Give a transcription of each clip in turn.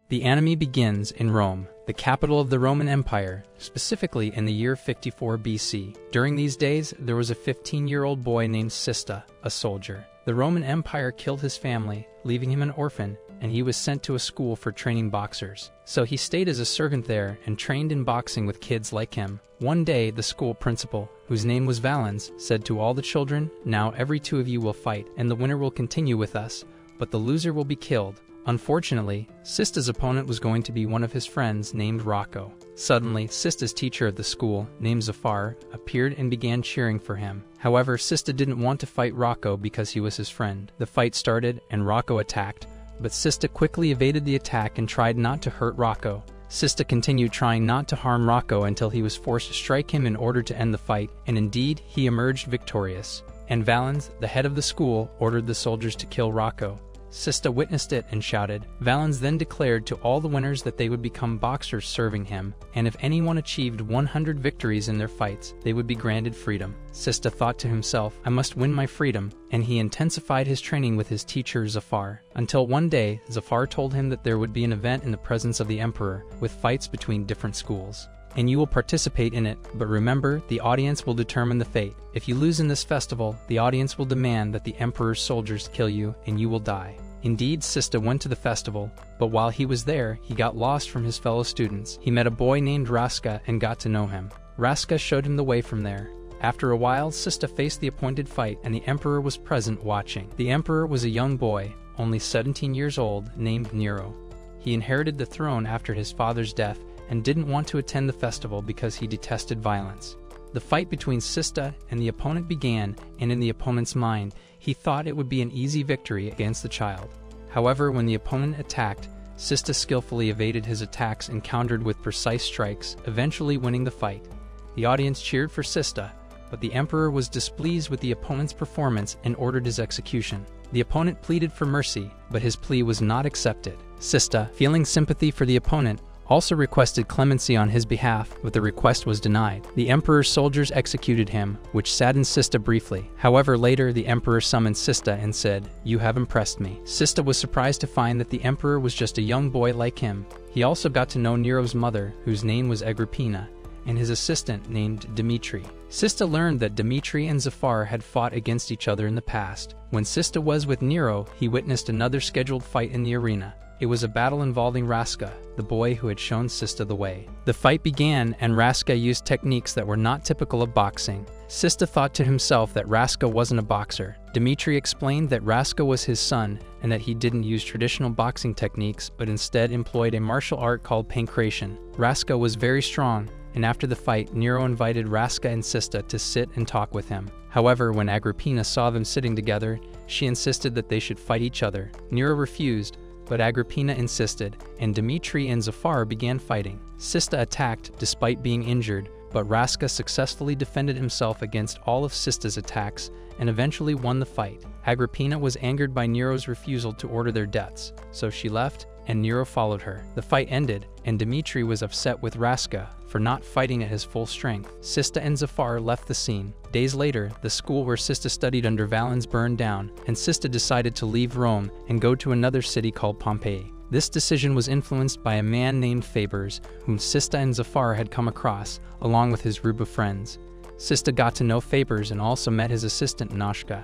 The anime begins in Rome, the capital of the Roman Empire, specifically in the year 54 BC. During these days, there was a 15-year-old boy named Sista, a soldier. The Roman Empire killed his family, leaving him an orphan, and he was sent to a school for training boxers. So he stayed as a servant there and trained in boxing with kids like him. One day, the school principal, whose name was Valens, said to all the children, "Now every two of you will fight, and the winner will continue with us, but the loser will be killed." Unfortunately, Sista's opponent was going to be one of his friends named Rocco. Suddenly, Sista's teacher at the school, named Zafar, appeared and began cheering for him. However, Sista didn't want to fight Rocco because he was his friend. The fight started and Rocco attacked, but Sista quickly evaded the attack and tried not to hurt Rocco. Sista continued trying not to harm Rocco until he was forced to strike him in order to end the fight, and indeed, he emerged victorious. And Valens, the head of the school, ordered the soldiers to kill Rocco. Sista witnessed it and shouted. Valens then declared to all the winners that they would become boxers serving him, and if anyone achieved 100 victories in their fights, they would be granted freedom. Sista thought to himself, "I must win my freedom," and he intensified his training with his teacher Zafar. Until one day, Zafar told him that there would be an event in the presence of the emperor, with fights between different schools. And you will participate in it, but remember, the audience will determine the fate. If you lose in this festival, the audience will demand that the emperor's soldiers kill you, and you will die. Indeed, Sista went to the festival, but while he was there, he got lost from his fellow students. He met a boy named Raska and got to know him. Raska showed him the way from there. After a while, Sista faced the appointed fight, and the emperor was present watching. The emperor was a young boy, only 17 years old, named Nero. He inherited the throne after his father's death, and didn't want to attend the festival because he detested violence. The fight between Sista and the opponent began, and in the opponent's mind, he thought it would be an easy victory against the child. However, when the opponent attacked, Sista skillfully evaded his attacks and countered with precise strikes, eventually winning the fight. The audience cheered for Sista, but the emperor was displeased with the opponent's performance and ordered his execution. The opponent pleaded for mercy, but his plea was not accepted. Sista, feeling sympathy for the opponent, also requested clemency on his behalf, but the request was denied. The emperor's soldiers executed him, which saddened Sista briefly. However, later the emperor summoned Sista and said, "You have impressed me." Sista was surprised to find that the emperor was just a young boy like him. He also got to know Nero's mother, whose name was Agrippina, and his assistant named Dmitri. Sista learned that Dmitri and Zafar had fought against each other in the past. When Sista was with Nero, he witnessed another scheduled fight in the arena. It was a battle involving Raska, the boy who had shown Sista the way. The fight began, and Raska used techniques that were not typical of boxing. Sista thought to himself that Raska wasn't a boxer. Dmitri explained that Raska was his son, and that he didn't use traditional boxing techniques, but instead employed a martial art called pankration. Raska was very strong, and after the fight, Nero invited Raska and Sista to sit and talk with him. However, when Agrippina saw them sitting together, she insisted that they should fight each other. Nero refused, but Agrippina insisted, and Dmitri and Zafar began fighting. Sista attacked despite being injured, but Raska successfully defended himself against all of Sista's attacks and eventually won the fight. Agrippina was angered by Nero's refusal to order their deaths, so she left, and Nero followed her. The fight ended, and Dmitri was upset with Raska for not fighting at his full strength. Sista and Zafar left the scene. Days later, the school where Sista studied under Valens burned down, and Sista decided to leave Rome and go to another city called Pompeii. This decision was influenced by a man named Fabers, whom Sista and Zafar had come across, along with his group of friends. Sista got to know Fabers and also met his assistant Noshka.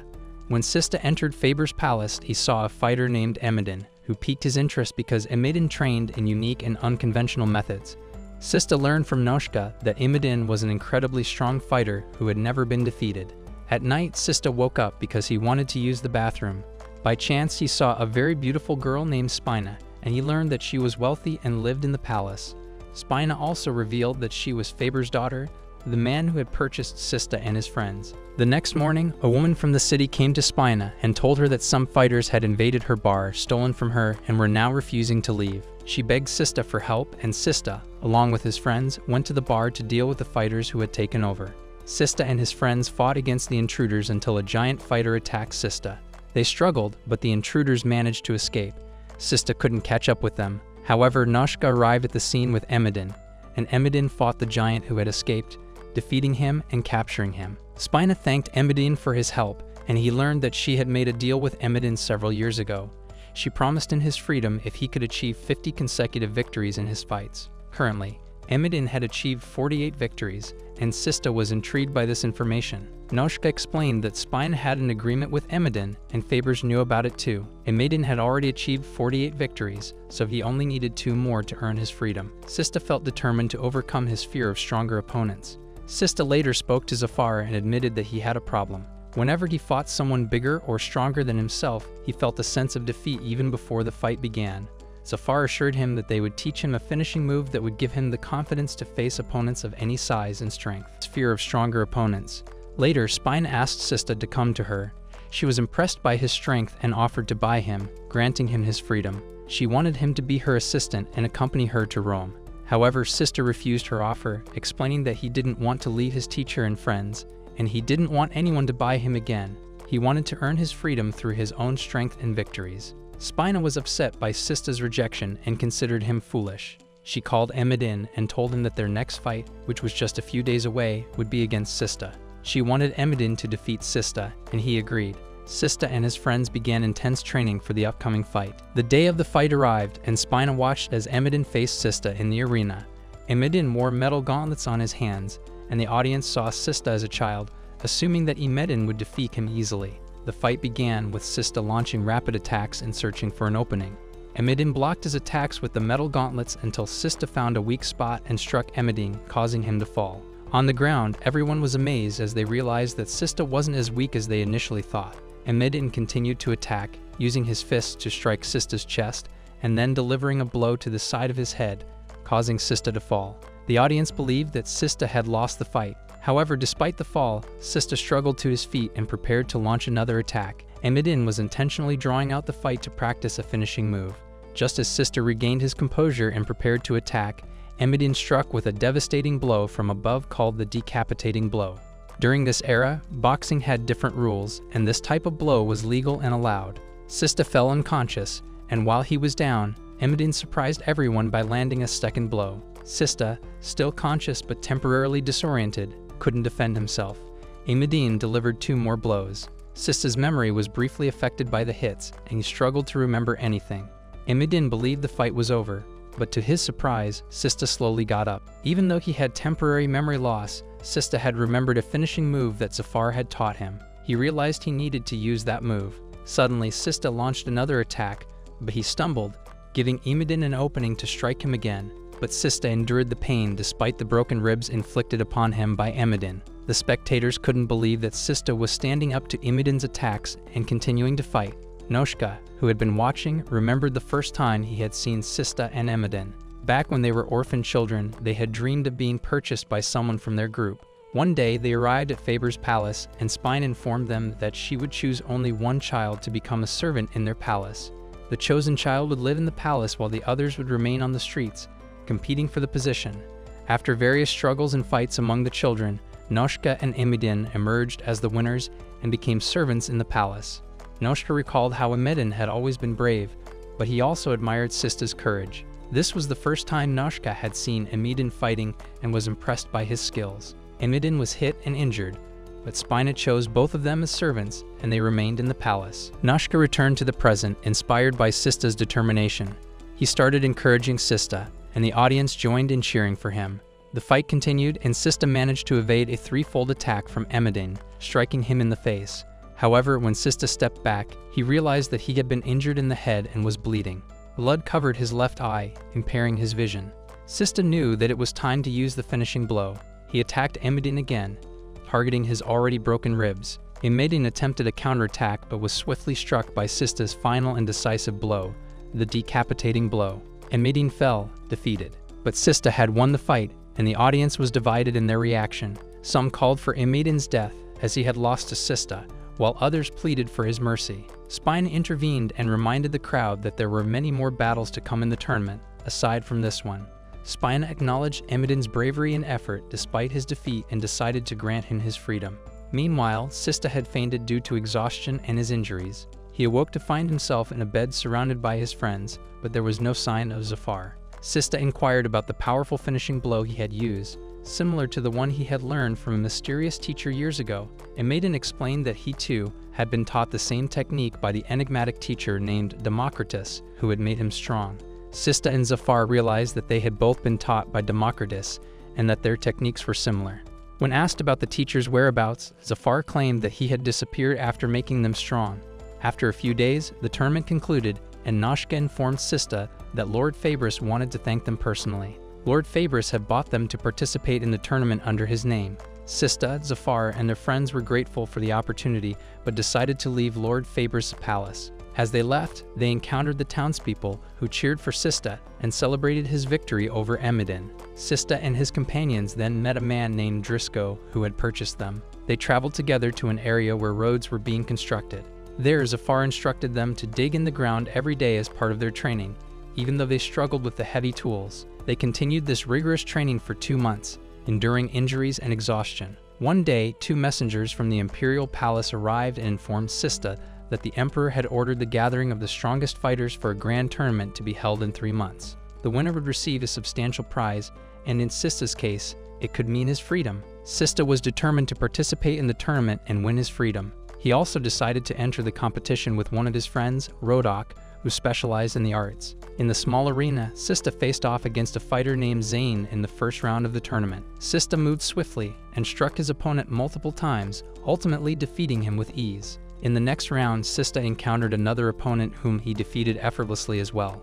When Sista entered Fabers' palace, he saw a fighter named Emidin, who piqued his interest because Emidin trained in unique and unconventional methods. Sista learned from Noshka that Emidin was an incredibly strong fighter who had never been defeated. At night, Sista woke up because he wanted to use the bathroom. By chance, he saw a very beautiful girl named Spina, and he learned that she was wealthy and lived in the palace. Spina also revealed that she was Faber's daughter, the man who had purchased Sista and his friends. The next morning, a woman from the city came to Spina and told her that some fighters had invaded her bar, stolen from her, and were now refusing to leave. She begged Sista for help, and Sista, along with his friends, went to the bar to deal with the fighters who had taken over. Sista and his friends fought against the intruders until a giant fighter attacked Sista. They struggled, but the intruders managed to escape. Sista couldn't catch up with them. However, Noshka arrived at the scene with Emidin, and Emidin fought the giant who had escaped, defeating him and capturing him. Spina thanked Emidin for his help, and he learned that she had made a deal with Emidin several years ago. She promised him his freedom if he could achieve 50 consecutive victories in his fights. Currently, Emedin had achieved 48 victories, and Sista was intrigued by this information. Noshka explained that Spina had an agreement with Emedin, and Fabers knew about it too. Emedin had already achieved 48 victories, so he only needed 2 more to earn his freedom. Sista felt determined to overcome his fear of stronger opponents. Sista later spoke to Zafar and admitted that he had a problem. Whenever he fought someone bigger or stronger than himself, he felt a sense of defeat even before the fight began. Zafar assured him that they would teach him a finishing move that would give him the confidence to face opponents of any size and strength. Fear of stronger opponents. Later, Spina asked Sista to come to her. She was impressed by his strength and offered to buy him, granting him his freedom. She wanted him to be her assistant and accompany her to Rome. However, Sista refused her offer, explaining that he didn't want to leave his teacher and friends, and he didn't want anyone to buy him again. He wanted to earn his freedom through his own strength and victories. Spina was upset by Sista's rejection and considered him foolish. She called Emedin and told him that their next fight, which was just a few days away, would be against Sista. She wanted Emedin to defeat Sista, and he agreed. Sista and his friends began intense training for the upcoming fight. The day of the fight arrived, and Spina watched as Emedin faced Sista in the arena. Emedin wore metal gauntlets on his hands, and the audience saw Sista as a child, assuming that Emedin would defeat him easily. The fight began with Sista launching rapid attacks and searching for an opening. Emedin blocked his attacks with the metal gauntlets until Sista found a weak spot and struck Emedin, causing him to fall. On the ground, everyone was amazed as they realized that Sista wasn't as weak as they initially thought. Emedin continued to attack, using his fists to strike Sista's chest, and then delivering a blow to the side of his head, causing Sista to fall. The audience believed that Sista had lost the fight. However, despite the fall, Sista struggled to his feet and prepared to launch another attack. Emedin was intentionally drawing out the fight to practice a finishing move. Just as Sista regained his composure and prepared to attack, Emedin struck with a devastating blow from above called the decapitating blow. During this era, boxing had different rules, and this type of blow was legal and allowed. Sista fell unconscious, and while he was down, Emedin surprised everyone by landing a second blow. Sista, still conscious but temporarily disoriented, couldn't defend himself. Emedin delivered 2 more blows. Sista's memory was briefly affected by the hits, and he struggled to remember anything. Emedin believed the fight was over, but to his surprise, Sista slowly got up. Even though he had temporary memory loss, Sista had remembered a finishing move that Zafar had taught him. He realized he needed to use that move. Suddenly, Sista launched another attack, but he stumbled, giving Emedin an opening to strike him again. But Sista endured the pain despite the broken ribs inflicted upon him by Emedin. The spectators couldn't believe that Sista was standing up to Emedin's attacks and continuing to fight. Noshka, who had been watching, remembered the first time he had seen Sista and Emedin. Back when they were orphan children, they had dreamed of being purchased by someone from their group. One day, they arrived at Faber's palace, and Spine informed them that she would choose only one child to become a servant in their palace. The chosen child would live in the palace while the others would remain on the streets, competing for the position. After various struggles and fights among the children, Noshka and Emedin emerged as the winners and became servants in the palace. Noshka recalled how Emedin had always been brave, but he also admired Sista's courage. This was the first time Noshka had seen Emedin fighting and was impressed by his skills. Emedin was hit and injured, but Spina chose both of them as servants, and they remained in the palace. Noshka returned to the present, inspired by Sista's determination. He started encouraging Sista, and the audience joined in cheering for him. The fight continued, and Sista managed to evade a threefold attack from Emedin, striking him in the face. However, when Sista stepped back, he realized that he had been injured in the head and was bleeding. Blood covered his left eye, impairing his vision. Sista knew that it was time to use the finishing blow. He attacked Emedin again, targeting his already broken ribs. Emedin attempted a counterattack but was swiftly struck by Sista's final and decisive blow, the decapitating blow. Emedin fell, defeated. But Sista had won the fight, and the audience was divided in their reaction. Some called for Emedin's death, as he had lost to Sista, while others pleaded for his mercy. Spine intervened and reminded the crowd that there were many more battles to come in the tournament, aside from this one. Spina acknowledged Emedin's bravery and effort despite his defeat and decided to grant him his freedom. Meanwhile, Sista had fainted due to exhaustion and his injuries. He awoke to find himself in a bed surrounded by his friends, but there was no sign of Zafar. Sista inquired about the powerful finishing blow he had used, similar to the one he had learned from a mysterious teacher years ago, and Maiden explained that he too had been taught the same technique by the enigmatic teacher named Democritus, who had made him strong. Sista and Zafar realized that they had both been taught by Democritus and that their techniques were similar. When asked about the teacher's whereabouts, Zafar claimed that he had disappeared after making them strong. After a few days, the tournament concluded, and Noshka informed Sista that Lord Fabris wanted to thank them personally. Lord Fabris had bought them to participate in the tournament under his name. Sista, Zafar, and their friends were grateful for the opportunity, but decided to leave Lord Fabris' palace. As they left, they encountered the townspeople, who cheered for Sista and celebrated his victory over Emmedan. Sista and his companions then met a man named Driscoll, who had purchased them. They traveled together to an area where roads were being constructed. There, Zafar instructed them to dig in the ground every day as part of their training, even though they struggled with the heavy tools. They continued this rigorous training for 2 months, enduring injuries and exhaustion. One day, 2 messengers from the imperial palace arrived and informed Sista that the emperor had ordered the gathering of the strongest fighters for a grand tournament to be held in 3 months. The winner would receive a substantial prize, and in Sista's case, it could mean his freedom. Sista was determined to participate in the tournament and win his freedom. He also decided to enter the competition with one of his friends, Rodok, who specialized in the arts. In the small arena, Sista faced off against a fighter named Zane in the first round of the tournament. Sista moved swiftly and struck his opponent multiple times, ultimately defeating him with ease. In the next round, Sista encountered another opponent whom he defeated effortlessly as well.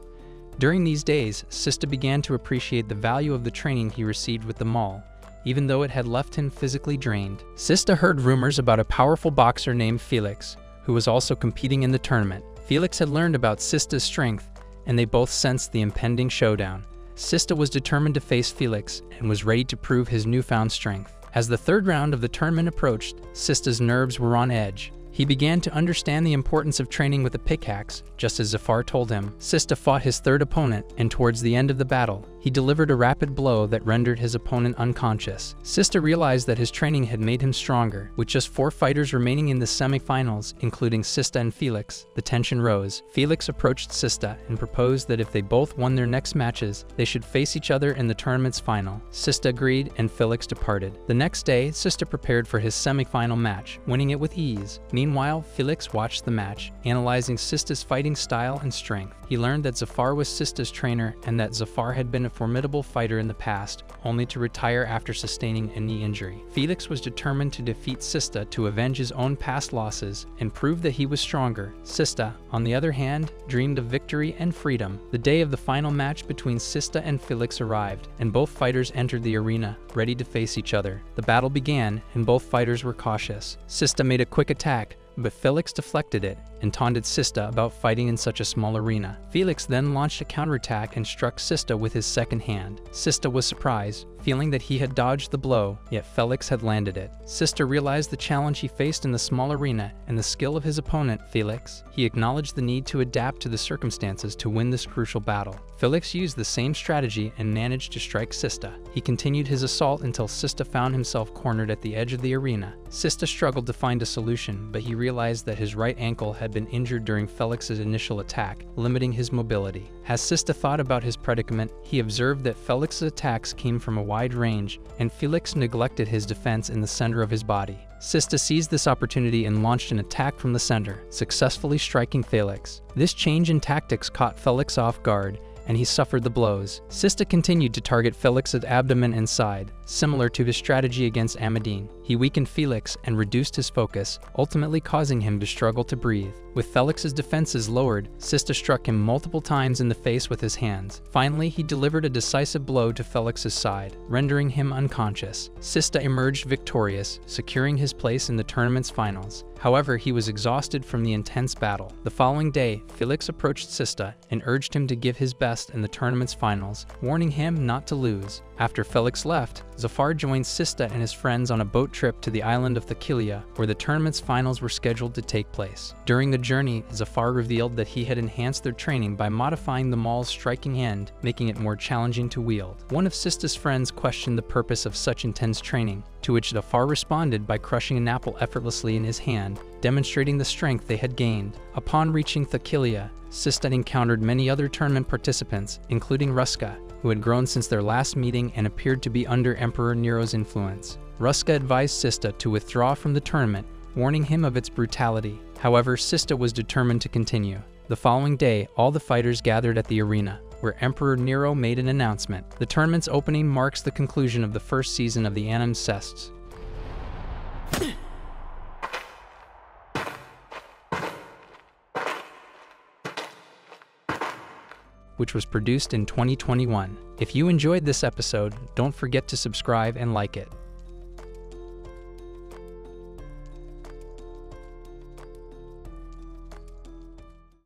During these days, Sista began to appreciate the value of the training he received with the Maul, even though it had left him physically drained. Sista heard rumors about a powerful boxer named Felix, who was also competing in the tournament. Felix had learned about Sista's strength, and they both sensed the impending showdown. Sista was determined to face Felix and was ready to prove his newfound strength. As the third round of the tournament approached, Sista's nerves were on edge. He began to understand the importance of training with a pickaxe, just as Zafar told him. Sista fought his third opponent, and towards the end of the battle, he delivered a rapid blow that rendered his opponent unconscious. Sista realized that his training had made him stronger. With just 4 fighters remaining in the semifinals, including Sista and Felix, the tension rose. Felix approached Sista and proposed that if they both won their next matches, they should face each other in the tournament's final. Sista agreed, and Felix departed. The next day, Sista prepared for his semifinal match, winning it with ease. Meanwhile, Felix watched the match, analyzing Sista's fighting style and strength. He learned that Zafar was Sista's trainer and that Zafar had been a formidable fighter in the past, only to retire after sustaining a knee injury. Felix was determined to defeat Sista to avenge his own past losses and prove that he was stronger. Sista, on the other hand, dreamed of victory and freedom. The day of the final match between Sista and Felix arrived, and both fighters entered the arena, ready to face each other. The battle began, and both fighters were cautious. Sista made a quick attack, but Felix deflected it and taunted Sista about fighting in such a small arena. Felix then launched a counterattack and struck Sista with his second hand. Sista was surprised, feeling that he had dodged the blow, yet Felix had landed it. Sista realized the challenge he faced in the small arena and the skill of his opponent, Felix. He acknowledged the need to adapt to the circumstances to win this crucial battle. Felix used the same strategy and managed to strike Sista. He continued his assault until Sista found himself cornered at the edge of the arena. Sista struggled to find a solution, but he realized that his right ankle had been injured during Felix's initial attack, limiting his mobility. As Sista thought about his predicament, he observed that Felix's attacks came from a wide range, and Felix neglected his defense in the center of his body. Sista seized this opportunity and launched an attack from the center, successfully striking Felix. This change in tactics caught Felix off guard, and he suffered the blows. Sista continued to target Felix's abdomen and side, similar to his strategy against Emmedan. He weakened Felix and reduced his focus, ultimately causing him to struggle to breathe. With Felix's defenses lowered, Sista struck him multiple times in the face with his hands. Finally, he delivered a decisive blow to Felix's side, rendering him unconscious. Sista emerged victorious, securing his place in the tournament's finals. However, he was exhausted from the intense battle. The following day, Felix approached Sista and urged him to give his best in the tournament's finals, warning him not to lose. After Felix left, Zafar joined Sista and his friends on a boat trip to the island of Thakilia, where the tournament's finals were scheduled to take place. During the journey, Zafar revealed that he had enhanced their training by modifying the maul's striking end, making it more challenging to wield. One of Sista's friends questioned the purpose of such intense training, to which Zafar responded by crushing an apple effortlessly in his hand, demonstrating the strength they had gained. Upon reaching Thakilia, Sista encountered many other tournament participants, including Ruska, who had grown since their last meeting and appeared to be under Emperor Nero's influence. Ruska advised Sista to withdraw from the tournament, warning him of its brutality. However, Sista was determined to continue. The following day, all the fighters gathered at the arena, where Emperor Nero made an announcement. The tournament's opening marks the conclusion of the first season of the AniPasta, which was produced in 2021. If you enjoyed this episode, don't forget to subscribe and like it.